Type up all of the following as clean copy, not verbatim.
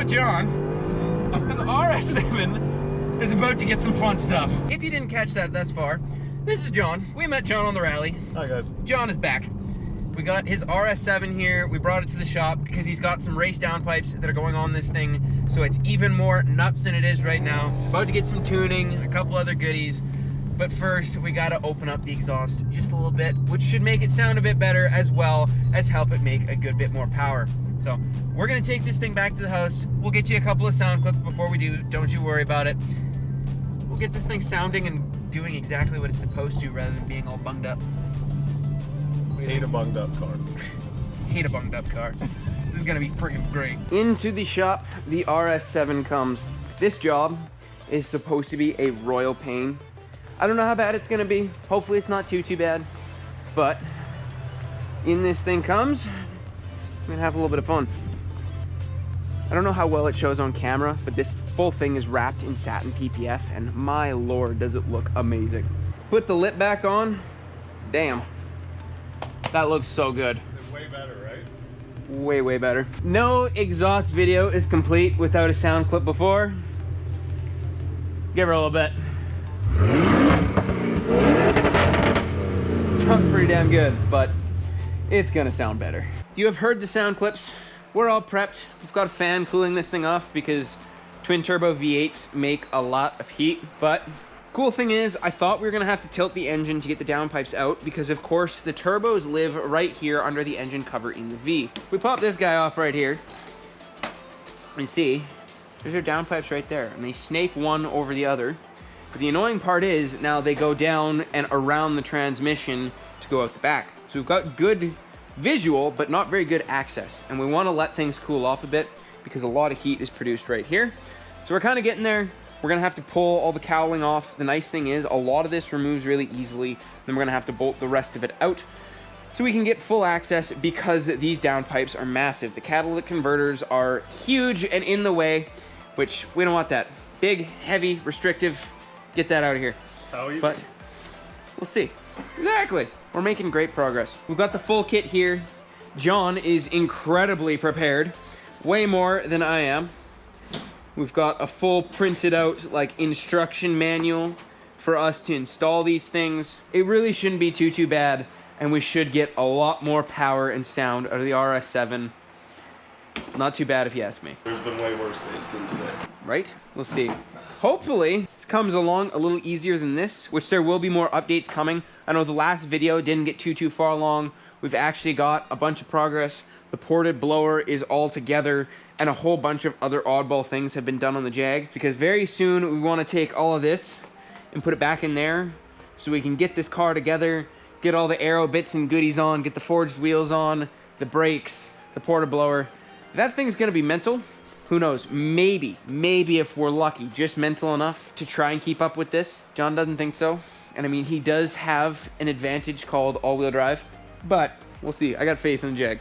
with John. The RS7 is about to get some fun stuff. If you didn't catch that thus far, this is John. We met John on the rally. Hi guys. John is back. We got his RS7 here. We brought it to the shop because he's got some race downpipes that are going on this thing, so it's even more nuts than it is right now. It's about to get some tuning and a couple other goodies. But first, we gotta open up the exhaust just a little bit, which should make it sound a bit better as well as help it make a good bit more power. So we're gonna take this thing back to the house. We'll get you a couple of sound clips before we do, don't you worry about it. We'll get this thing sounding and doing exactly what it's supposed to rather than being all bunged up. Hate a bunged up car. Hate a bunged up car. This is gonna be freaking great. Into the shop, the RS7 comes. This job is supposed to be a royal pain. I don't know how bad it's gonna be. Hopefully it's not too bad. But in this thing comes, we're gonna have a little bit of fun. I don't know how well it shows on camera, but this full thing is wrapped in satin PPF, and my lord, does it look amazing. Put the lip back on. Damn. That looks so good. It's way better, right? Way, way better. No exhaust video is complete without a sound clip before. Give her a little bit. Sounds pretty damn good, but it's gonna sound better. You have heard the sound clips. We're all prepped. We've got a fan cooling this thing off because twin turbo V8s make a lot of heat. But cool thing is, I thought we were gonna have to tilt the engine to get the downpipes out because of course the turbos live right here under the engine cover in the V. We pop this guy off right here and see, there's our downpipes right there, and they snake one over the other. But the annoying part is now they go down and around the transmission to go out the back. So we've got good visual, but not very good access. And we want to let things cool off a bit because a lot of heat is produced right here. So we're kind of getting there. We're gonna have to pull all the cowling off. The nice thing is a lot of this removes really easily. Then we're gonna have to bolt the rest of it out so we can get full access because these downpipes are massive. The catalytic converters are huge and in the way, which we don't want that. Big, heavy, restrictive. Get that out of here. How easy? But we'll see. Exactly. We're making great progress. We've got the full kit here. John is incredibly prepared. Way more than I am. We've got a full printed out like instruction manual for us to install these things. It really shouldn't be too bad, and we should get a lot more power and sound out of the RS7. Not too bad if you ask me. There's been way worse days than today. Right? We'll see. Hopefully, this comes along a little easier than this, which there will be more updates coming. I know the last video didn't get too far along. We've actually got a bunch of progress. The ported blower is all together, and a whole bunch of other oddball things have been done on the Jag, because very soon we want to take all of this and put it back in there so we can get this car together, get all the aero bits and goodies on, get the forged wheels on, the brakes, the ported blower. That thing's gonna be mental. Who knows? Maybe if we're lucky, just mental enough to try and keep up with this. John doesn't think so. And I mean, he does have an advantage called all-wheel drive, but we'll see. I got faith in the Jag.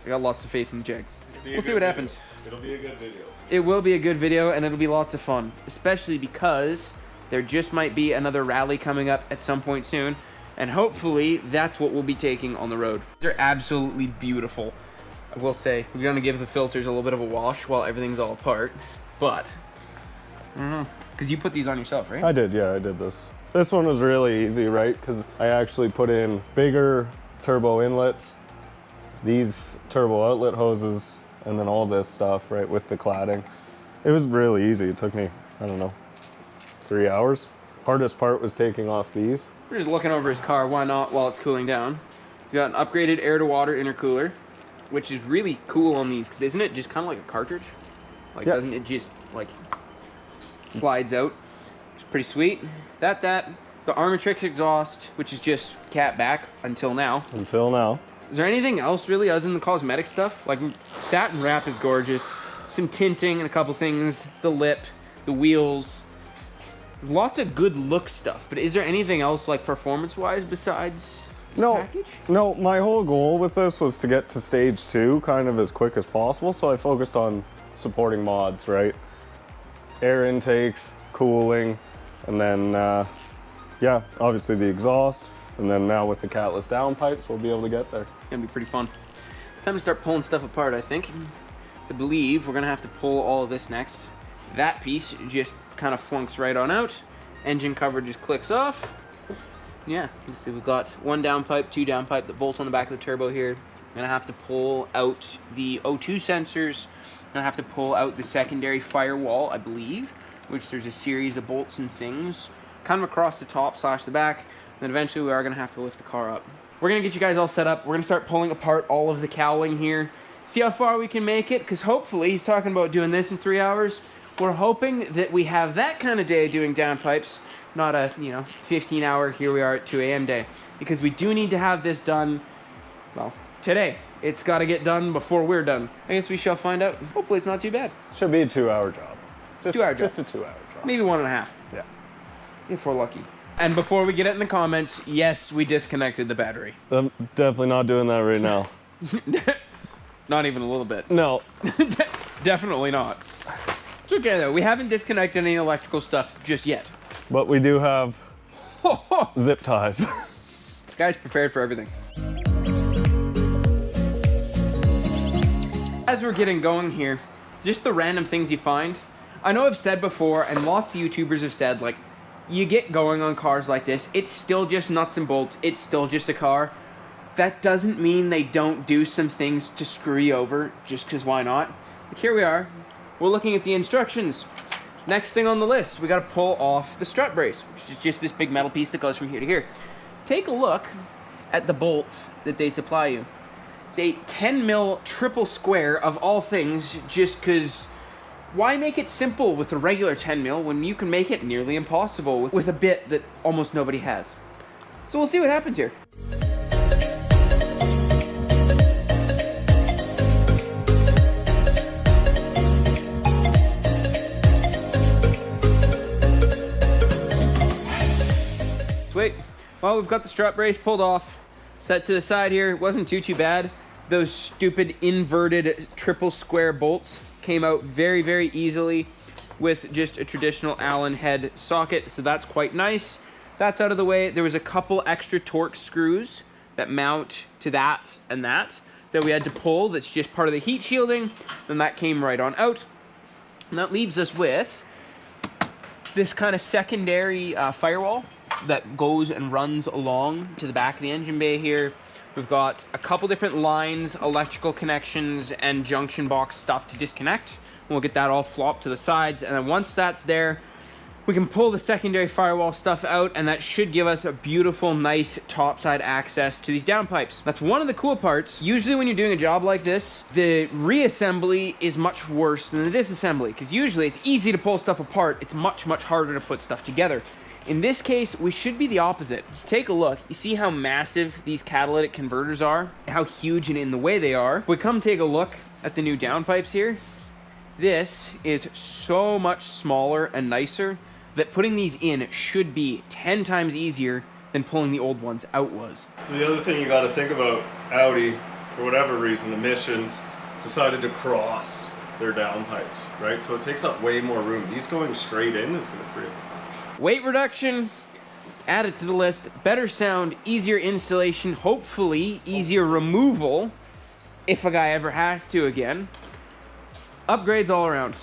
I got lots of faith in the Jag. We'll see what happens. It'll be a good video. It will be a good video, and it'll be lots of fun, especially because there just might be another rally coming up at some point soon, and hopefully that's what we'll be taking on the road. They're absolutely beautiful. I will say, we're gonna give the filters a little bit of a wash while everything's all apart, but I don't know, because you put these on yourself, right? I did, yeah, I did this. This one was really easy, right? Because I actually put in bigger turbo inlets, these turbo outlet hoses, and then all this stuff, right, with the cladding. It was really easy. It took me, I don't know, 3 hours. Hardest part was taking off these. We're just looking over his car, why not, while it's cooling down. He's got an upgraded air-to-water intercooler, which is really cool on these, because isn't it just kind of like a cartridge? Like, yeah. Doesn't it just, like, slides out? It's pretty sweet. It's the Armatrix exhaust, which is just cat back until now. Until now. Is there anything else, really, other than the cosmetic stuff? Like, satin wrap is gorgeous. Some tinting and a couple things. The lip, the wheels. Lots of good look stuff. But is there anything else, like, performance-wise besides... No, my whole goal with this was to get to stage 2 kind of as quick as possible, so I focused on supporting mods, right? Air intakes, cooling, and then, yeah, obviously the exhaust, and then now with the catless downpipes, we'll be able to get there. It's gonna be pretty fun. Time to start pulling stuff apart, I think. So I believe we're gonna have to pull all of this next. That piece just kind of flunks right on out. Engine cover just clicks off. Yeah, you see we've got one downpipe, two downpipe that bolt on the back of the turbo here. I'm gonna have to pull out the O2 sensors. I'm gonna have to pull out the secondary firewall, I believe, which there's a series of bolts and things kind of across the top / the back. Then eventually we are gonna have to lift the car up. We're gonna get you guys all set up. We're gonna start pulling apart all of the cowling here. See how far we can make it, because hopefully he's talking about doing this in 3 hours. We're hoping that we have that kind of day doing downpipes, not a 15-hour here we are at 2 a.m. day, because we do need to have this done, well, today. It's got to get done before we're done. I guess we shall find out. Hopefully it's not too bad. Should be a 2-hour job. Just a 2-hour job. Maybe 1.5. Yeah. If we're lucky. And before we get it in the comments, yes, we disconnected the battery. I'm definitely not doing that right now. Not even a little bit. No. Definitely not. It's okay though. We haven't disconnected any electrical stuff just yet. But we do have zip ties. This guy's prepared for everything. As we're getting going here, just the random things you find. I know I've said before, and lots of YouTubers have said, like, you get going on cars like this, it's still just nuts and bolts, it's still just a car. That doesn't mean they don't do some things to screw you over, just because why not? But here we are, we're looking at the instructions. Next thing on the list, we gotta pull off the strut brace, which is just this big metal piece that goes from here to here. Take a look at the bolts that they supply you. It's a 10 mil triple square of all things, just because why make it simple with a regular 10 mil when you can make it nearly impossible with a bit that almost nobody has? So we'll see what happens here. Sweet. Well, we've got the strut brace pulled off, set to the side here. It wasn't too bad. Those stupid inverted triple square bolts came out very, very easily with just a traditional Allen head socket, so that's quite nice. That's out of the way. There was a couple extra Torx screws that mount to that and that we had to pull. That's just part of the heat shielding. Then that came right on out. And that leaves us with this kind of secondary firewall that goes and runs along to the back of the engine bay here. We've got a couple different lines, electrical connections, and junction box stuff to disconnect. We'll get that all flopped to the sides, and then once that's there, we can pull the secondary firewall stuff out, and that should give us a beautiful, nice topside access to these downpipes. That's one of the cool parts. Usually when you're doing a job like this, the reassembly is much worse than the disassembly, because usually it's easy to pull stuff apart. It's much, much harder to put stuff together. In this case, we should be the opposite. Take a look. You see how massive these catalytic converters are? How huge and in the way they are? We come take a look at the new downpipes here. This is so much smaller and nicer that putting these in should be 10 times easier than pulling the old ones out was. So the other thing you got to think about, Audi, for whatever reason, emissions, decided to cross their downpipes, right? So it takes up way more room. These going straight in is going to free up. Weight reduction, add it to the list. Better sound, easier installation, hopefully easier removal if a guy ever has to again. Upgrades all around.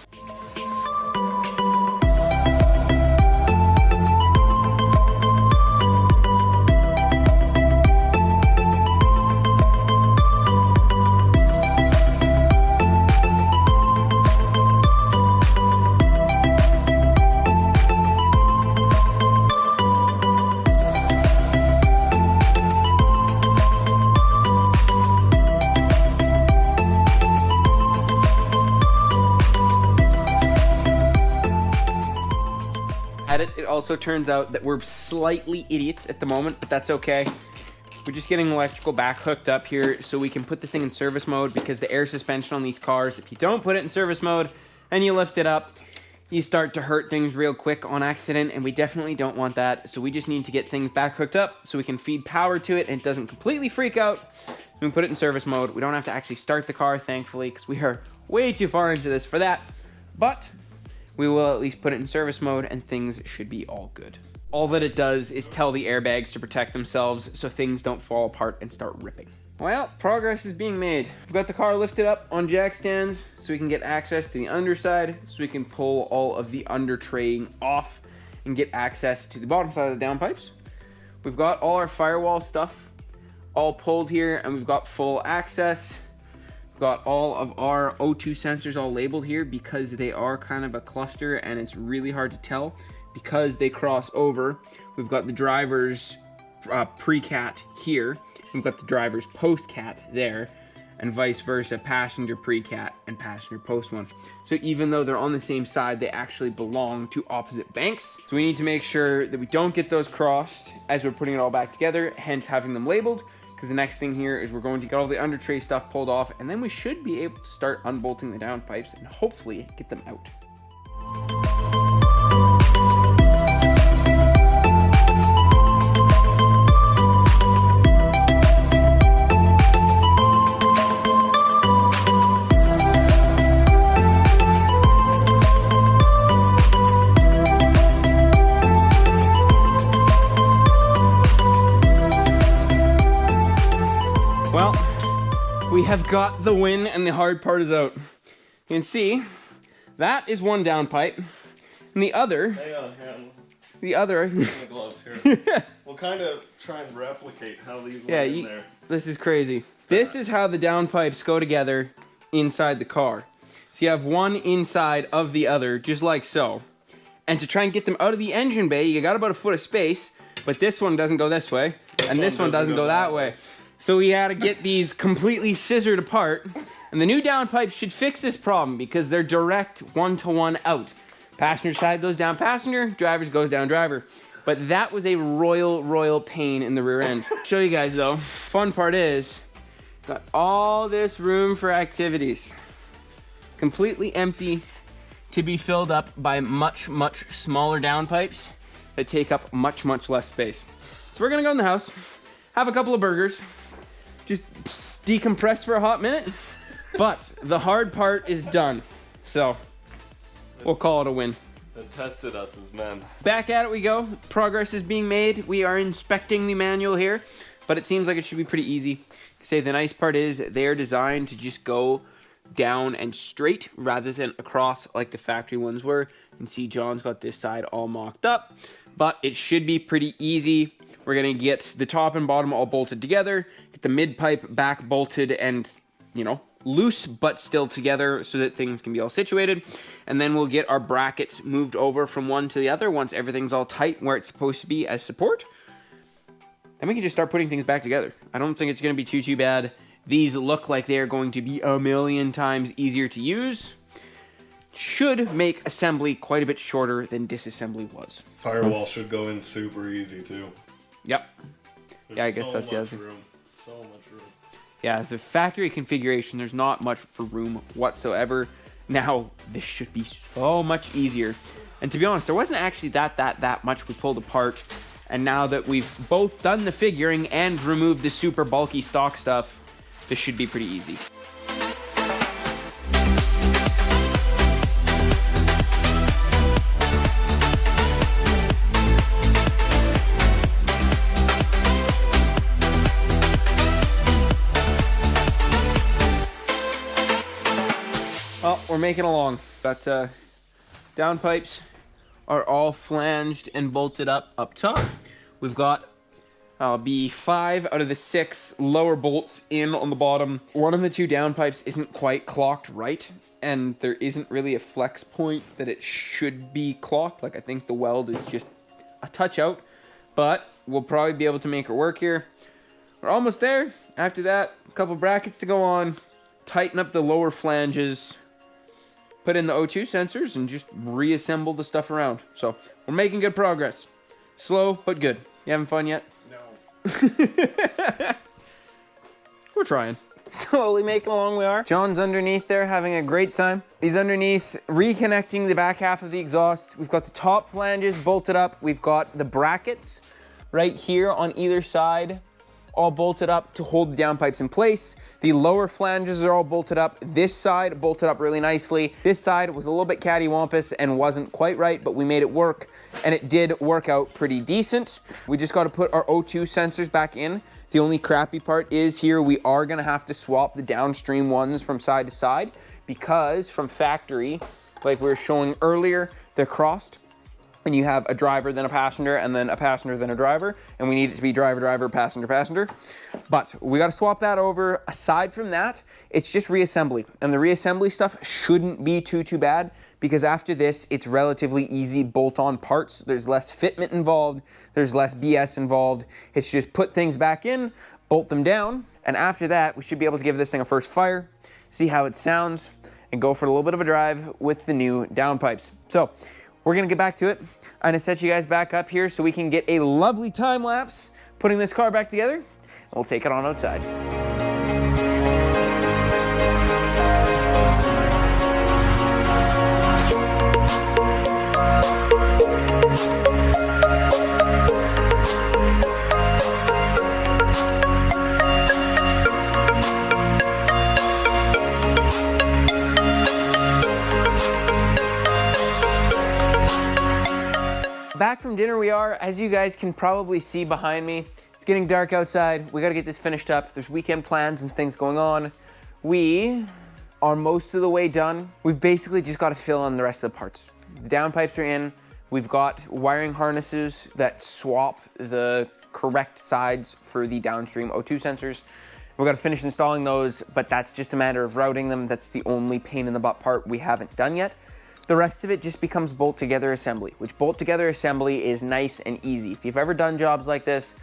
It also turns out that we're slightly idiots at the moment, but that's okay. We're just getting electrical back hooked up here so we can put the thing in service mode, because the air suspension on these cars, if you don't put it in service mode and you lift it up, you start to hurt things real quick on accident, and we definitely don't want that. So we just need to get things back hooked up so we can feed power to it and it doesn't completely freak out. We put it in service mode. We don't have to actually start the car, thankfully, because we are way too far into this for that. But we will at least put it in service mode and things should be all good. All that it does is tell the airbags to protect themselves so things don't fall apart and start ripping. Well, progress is being made. We've got the car lifted up on jack stands so we can get access to the underside, so we can pull all of the under traying off and get access to the bottom side of the downpipes. We've got all our firewall stuff all pulled here, and we've got full access. We've got all of our O2 sensors all labeled here because they are kind of a cluster and it's really hard to tell because they cross over. We've got the driver's pre-cat here. We've got the driver's post-cat there, and vice versa, passenger pre-cat and passenger post one. So even though they're on the same side, they actually belong to opposite banks. So we need to make sure that we don't get those crossed as we're putting it all back together, hence having them labeled, because the next thing here is we're going to get all the under tray stuff pulled off, and then we should be able to start unbolting the downpipes and hopefully get them out. Well, we have got the win and the hard part is out. You can see that is one downpipe, and the other. Hang on, hang on. The other. The gloves here. We'll kind of try and replicate how these went in there. This is crazy. This is how the downpipes go together inside the car. So you have one inside of the other, just like so. And to try and get them out of the engine bay, you got about a foot of space, but this one doesn't go this way, and this one doesn't go that way. So we had to get these completely scissored apart, and the new downpipes should fix this problem because they're direct one-to-one out. Passenger side goes down passenger, driver's goes down driver. But that was a royal pain in the rear end. Show you guys though. Fun part is, got all this room for activities. Completely empty to be filled up by much smaller downpipes that take up much less space. So we're gonna go in the house, have a couple of burgers, just decompress for a hot minute, but the hard part is done. So we'll call it a win. It tested us as men. Back at it we go. Progress is being made. We are inspecting the manual here, but it seems like it should be pretty easy. Say the nice part is they are designed to just go down and straight rather than across like the factory ones were. You can see John's got this side all mocked up, but it should be pretty easy. We're gonna get the top and bottom all bolted together, get the mid pipe back bolted and, you know, loose but still together so that things can be all situated, and then we'll get our brackets moved over from one to the other once everything's all tight where it's supposed to be as support. Then we can just start putting things back together. I don't think it's gonna be too bad. These look like they are going to be a million times easier to use. Should make assembly quite a bit shorter than disassembly was. Firewall should go in super easy too. Yep. There's I guess that's the other room. So much room. Yeah, the factory configuration, there's not much for room whatsoever. Now, this should be so much easier. And to be honest, there wasn't actually that much we pulled apart. And now that we've both done the figuring and removed the super bulky stock stuff, this should be pretty easy. Well, we're making along, but downpipes are all flanged and bolted up top. We've got be 5 out of the 6 lower bolts in on the bottom. One of the 2 downpipes isn't quite clocked right, and there isn't really a flex point that it should be clocked. Like, I think the weld is just a touch out, but we'll probably be able to make it work here. We're almost there. After that, a couple brackets to go on, tighten up the lower flanges, put in the O2 sensors, and just reassemble the stuff around. So we're making good progress. Slow, but good. You having fun yet? No. We're trying. Slowly making along we are. John's underneath there having a great time. He's underneath reconnecting the back half of the exhaust. We've got the top flanges bolted up. We've got the brackets right here on either side all bolted up to hold the downpipes in place. The lower flanges are all bolted up. This side bolted up really nicely. This side was a little bit cattywampus and wasn't quite right, but we made it work, and it did work out pretty decent. We just got to put our O2 sensors back in. The only crappy part is here we are going to have to swap the downstream ones from side to side, because from factory, like we were showing earlier, they're crossed. And you have a driver, then a passenger, and then a passenger, then a driver. And we need it to be driver, driver, passenger, passenger. But we got to swap that over. Aside from that, it's just reassembly. And the reassembly stuff shouldn't be too bad, because after this, it's relatively easy bolt-on parts. There's less fitment involved. There's less BS involved. It's just put things back in, bolt them down. And after that, we should be able to give this thing a first fire, see how it sounds, and go for a little bit of a drive with the new downpipes. So, we're gonna get back to it. I'm gonna set you guys back up here so we can get a lovely time lapse putting this car back together, and we'll take it on outside. Back from dinner we are. As you guys can probably see behind me, it's getting dark outside. We gotta get this finished up. There's weekend plans and things going on. We are most of the way done. We've basically just gotta fill in the rest of the parts. The downpipes are in. We've got wiring harnesses that swap the correct sides for the downstream O2 sensors. We've got to finish installing those, but that's just a matter of routing them. That's the only pain in the butt part we haven't done yet. The rest of it just becomes bolt together assembly, which bolt together assembly is nice and easy. If you've ever done jobs like this,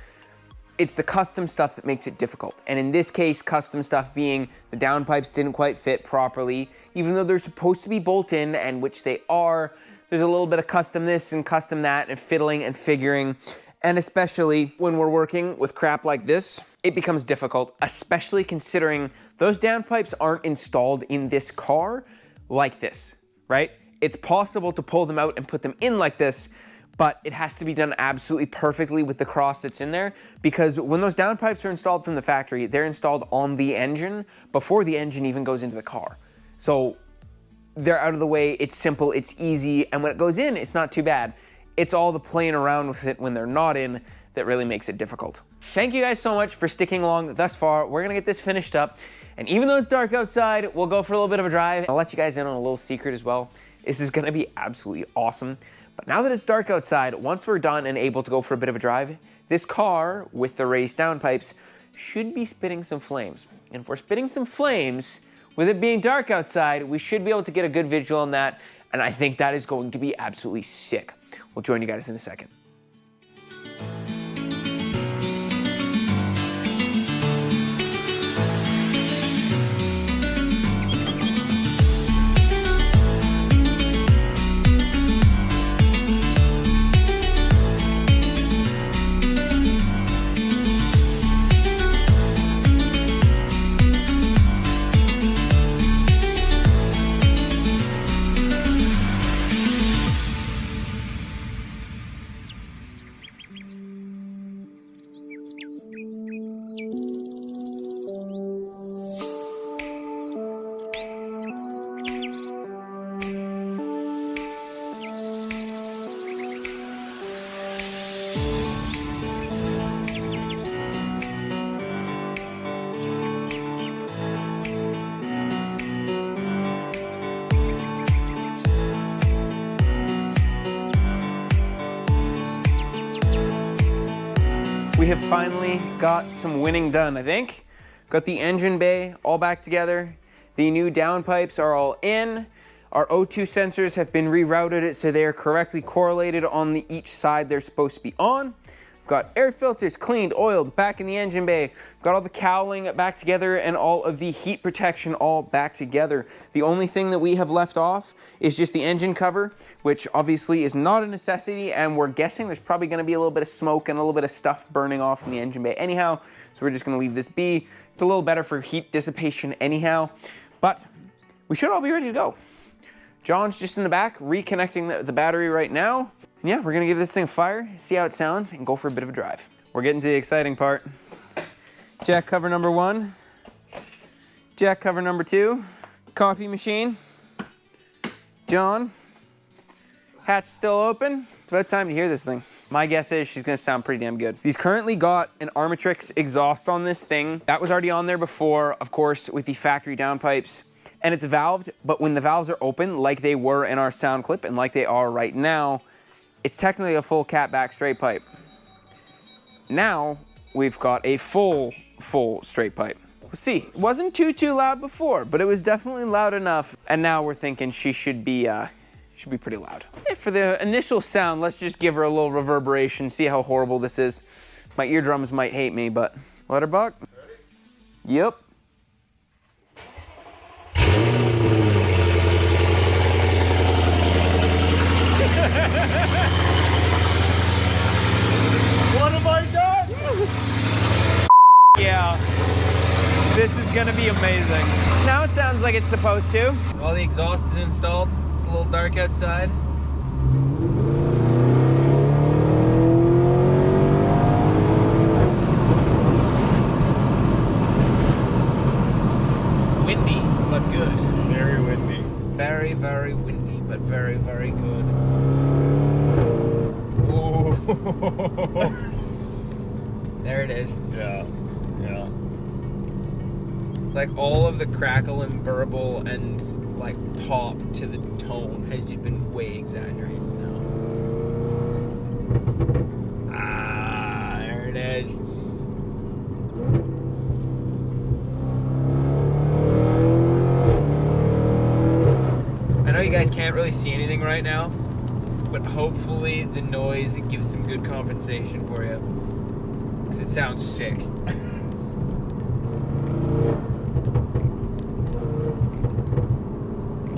it's the custom stuff that makes it difficult. And in this case, custom stuff being the downpipes didn't quite fit properly, even though they're supposed to be bolt in, and which they are. There's a little bit of custom this and custom that and fiddling and figuring. And especially when we're working with crap like this, it becomes difficult, especially considering those downpipes aren't installed in this car like this, right? It's possible to pull them out and put them in like this, but it has to be done absolutely perfectly with the cross that's in there, because when those downpipes are installed from the factory, they're installed on the engine before the engine even goes into the car. So they're out of the way, it's simple, it's easy, and when it goes in, it's not too bad. It's all the playing around with it when they're not in that really makes it difficult. Thank you guys so much for sticking along thus far. We're gonna get this finished up, and even though it's dark outside, we'll go for a little bit of a drive. I'll let you guys in on a little secret as well. This is gonna be absolutely awesome. But now that it's dark outside, once we're done and able to go for a bit of a drive, this car with the raised downpipes should be spitting some flames. And if we're spitting some flames, with it being dark outside, we should be able to get a good visual on that, and I think that is going to be absolutely sick. We'll join you guys in a second. We have finally got some winning done, I think. Got the engine bay all back together. The new downpipes are all in. Our O2 sensors have been rerouted so they are correctly correlated on each side they're supposed to be on. We've got air filters cleaned, oiled, back in the engine bay. We've got all the cowling back together and all of the heat protection all back together. The only thing that we have left off is just the engine cover, which obviously is not a necessity, and we're guessing there's probably gonna be a little bit of smoke and a little bit of stuff burning off in the engine bay anyhow, so we're just gonna leave this be. It's a little better for heat dissipation anyhow, but we should all be ready to go. John's just in the back reconnecting the battery right now. And yeah, we're gonna give this thing a fire, see how it sounds, and go for a bit of a drive. We're getting to the exciting part. Jack cover number 1. Jack cover number 2. Coffee machine. John. Hatch still open. It's about time to hear this thing. My guess is she's gonna sound pretty damn good. He's currently got an Armatrix exhaust on this thing. That was already on there before, of course, with the factory downpipes. And it's valved, but when the valves are open, like they were in our sound clip and like they are right now, it's technically a full catback straight pipe. Now, we've got a full straight pipe. We'll see. It wasn't too loud before, but it was definitely loud enough. And now we're thinking she should be pretty loud. For the initial sound, let's just give her a little reverberation, see how horrible this is. My eardrums might hate me, but let her buck. Ready? Yep. What have I done? Yeah. This is gonna be amazing. Now it sounds like it's supposed to. All the exhaust is installed. It's a little dark outside. Windy, but good. Very windy. Very, very windy, but very, very good. Ooh. There it is. Yeah. Yeah. Like all of the crackle and burble and like pop to the tone has just been way exaggerated now. Ah, there it is. I know you guys can't really see anything right now, but hopefully the noise gives some good compensation for you. Because it sounds sick.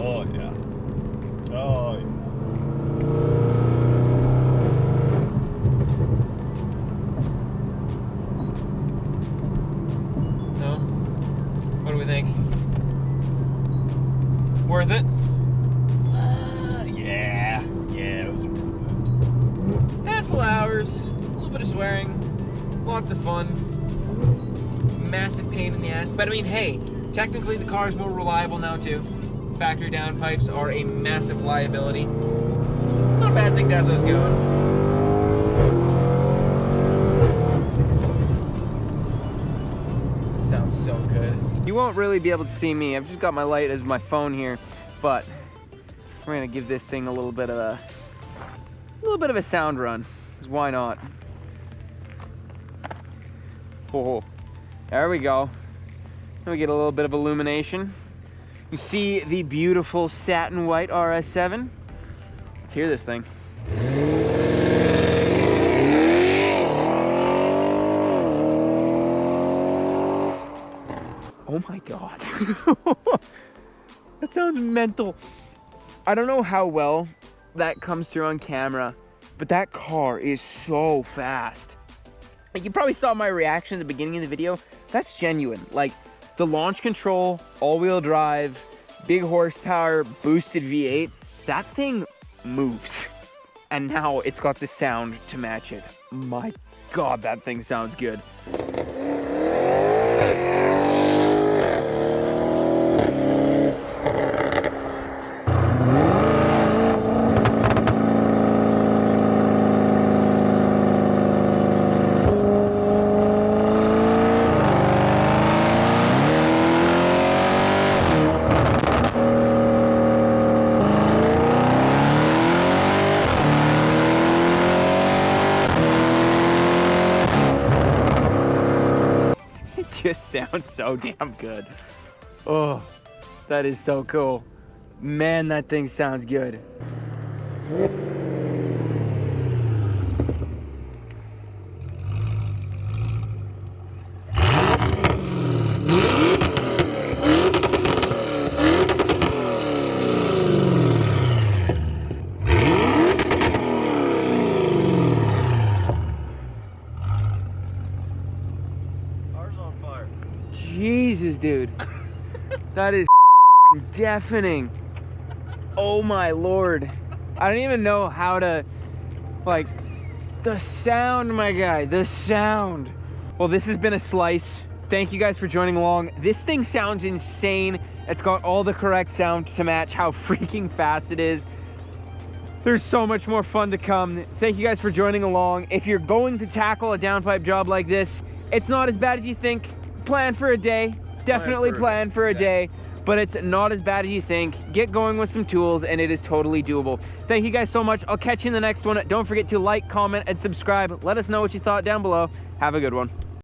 Oh yeah. Oh yeah. No? What do we think? Worth it? Yeah. Yeah, it was worth Handful of hours, a little bit of swearing, lots of fun, massive pain in the ass. But I mean, hey, technically the car is more reliable now too. Factory downpipes are a massive liability. Not a bad thing to have those going. Sounds so good. You won't really be able to see me. I've just got my light as my phone here, but we're gonna give this thing a little bit of a sound run. 'Cause why not? Oh, there we go. Then we get a little bit of illumination. You see the beautiful satin white RS7. Let's hear this thing. Oh my God. That sounds mental. I don't know how well that comes through on camera, but that car is so fast. Like, you probably saw my reaction at the beginning of the video. That's genuine. Like, the launch control, all-wheel drive, big horsepower, boosted V8, that thing moves. And now it's got the sound to match it. My God, that thing sounds good. Just sounds so damn good. Oh, that is so cool. Man, that thing sounds good. Jesus, dude. That is deafening. Oh my Lord. I don't even know how to, like, the sound, my guy, the sound. Well, this has been a slice Thank you guys for joining along. This thing sounds insane. It's got all the correct sound to match how freaking fast it is. There's so much more fun to come. Thank you guys for joining along. If you're going to tackle a downpipe job like this, it's not as bad as you think. Plan for a day. Definitely plan for a day. But it's not as bad as you think. Get going with some tools and it is totally doable. Thank you guys so much. I'll catch you in the next one. Don't forget to like, comment, and subscribe. Let us know what you thought down below. Have a good one.